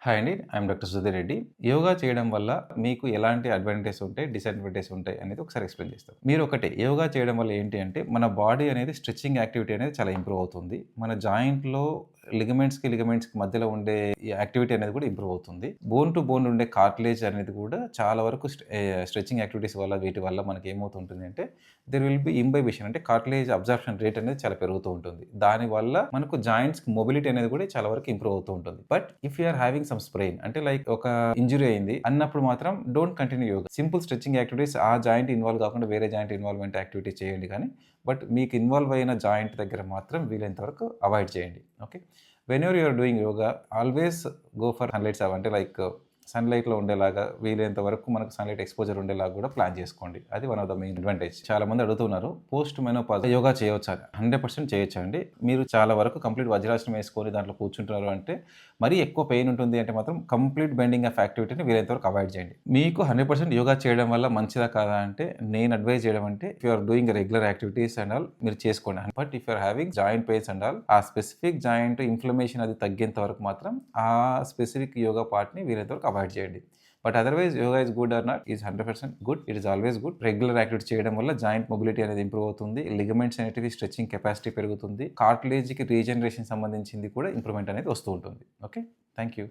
Hi అండి. I'm doctor Sudheer Reddy. Yoga చేయడం వల్ల మీకు ఎలాంటి అడ్వాంటేజెస్ ఉంటాయి, డిసడ్వాంటేజెస్ ఉంటాయి అనేది ఒకసారి ఎక్స్‌ప్లెయిన్ చేస్తాను. మీరు ఒకటే యోగా చేయడం వల్ల ఏంటి అంటే, మన బాడీ అనేది స్ట్రెచింగ్ యాక్టివిటీ అనేది చాలా ఇంప్రూవ్ అవుతుంది. మన జాయింట్‌లో లిగమెంట్స్‌కి మధ్యలో ఉండే ఈ యాక్టివిటీ అనేది కూడా ఇంప్రూవ్ అవుతుంది. బోన్ టు బోన్ ఉండే కార్టిలేజ్ అనేది కూడా చాలా వరకు స్ట్రెచింగ్ యాక్టివిటీస్ వల్ల వీటి వల్ల మనకి ఏమవుతుంటుంది అంటే, దేర్ విల్ బి ఇంబైబిషన్ అంటే కార్టిలేజ్ అబ్జార్ప్షన్ రేట్ అనేది చాలా పెరుగుతూ ఉంటుంది. దానివల్ల మనకు జాయింట్స్‌కి మొబిలిటీ అనేది కూడా చాలా వరకు ఇంప్రూవ్ అవుతూ ఉంటుంది. But if you are having some sprain అంటే లైక్ ఒక ఇంజ్యూరీ అయింది అన్నప్పుడు మాత్రం don't continue yoga. Simple stretching activities ఆ జాయింట్ ఇన్వాల్వ్ కాకుండా వేరే జాయింట్ ఇన్వాల్వ్‌మెంట్ యాక్టివిటీ చేయండి కానీ, బట్ మీకు ఇన్వాల్వ్ అయిన జాయింట్ దగ్గర మాత్రం వీలైనంత వరకు అవాయిడ్ చేయండి. Okay. Whenever you are doing yoga always go for sunlights అంటే లైక్ సన్‌లైట్‌లో ఉండేలాగా వీలైనంత వరకు మనకు సన్‌లైట్ ఎక్స్‌పోజర్ ఉండేలాగా కూడా ప్లాన్ చేసుకోండి. అది one of the main advantage. చాలా మంది అడుగుతున్నారు పోస్ట్ మెనోపాజ్ యోగా చేయొచ్చా అని. 100% చేయొచ్చండి. మీరు చాలా వరకు కంప్లీట్ వజ్రాసనం వేసుకొని దాంట్లో కూర్చుంటున్నారు అంటే మరీ ఎక్కువ పెయిన్ ఉంటుంది అంటే మాత్రం కంప్లీట్ బెండింగ్ ఆఫ్ యాక్టివిటీని వీలైనంత వరకు అవాయిడ్ చేయండి. మీకు 100% యోగా చేయడం వల్ల మంచిదా కాదా అంటే నేను అడ్వైజ్ చేయడం అంటే if you are doing regular activities and all మీరు చేసుకోండి. But if you are having joint pains and all ఆ స్పెసిఫిక్ జాయింట్ ఇన్ఫ్లమేషన్ అది తగ్గేంత వరకు మాత్రం ఆ స్పెసిఫిక్ యోగా పార్ట్‌ని వీలైనంత వరకు అవాయిడ్ చేయండి. But otherwise yoga is good or not is 100% good. It is always good. Regular activity చేయడం వల్ల జాయింట్ మొబిలిటీ అనేది ఇంప్రూవ్ అవుతుంది. లిగమెంట్స్ అనేటివి స్ట్రెచింగ్ కెపాసిటీ పెరుగుతుంది. కార్టిలేజ్‌కి రీజనరేషన్ సంబంధించింది కూడా ఇంప్రూవ్‌మెంట్ అనేది వస్తూ ఉంటుంది. ఓకే. Thank you.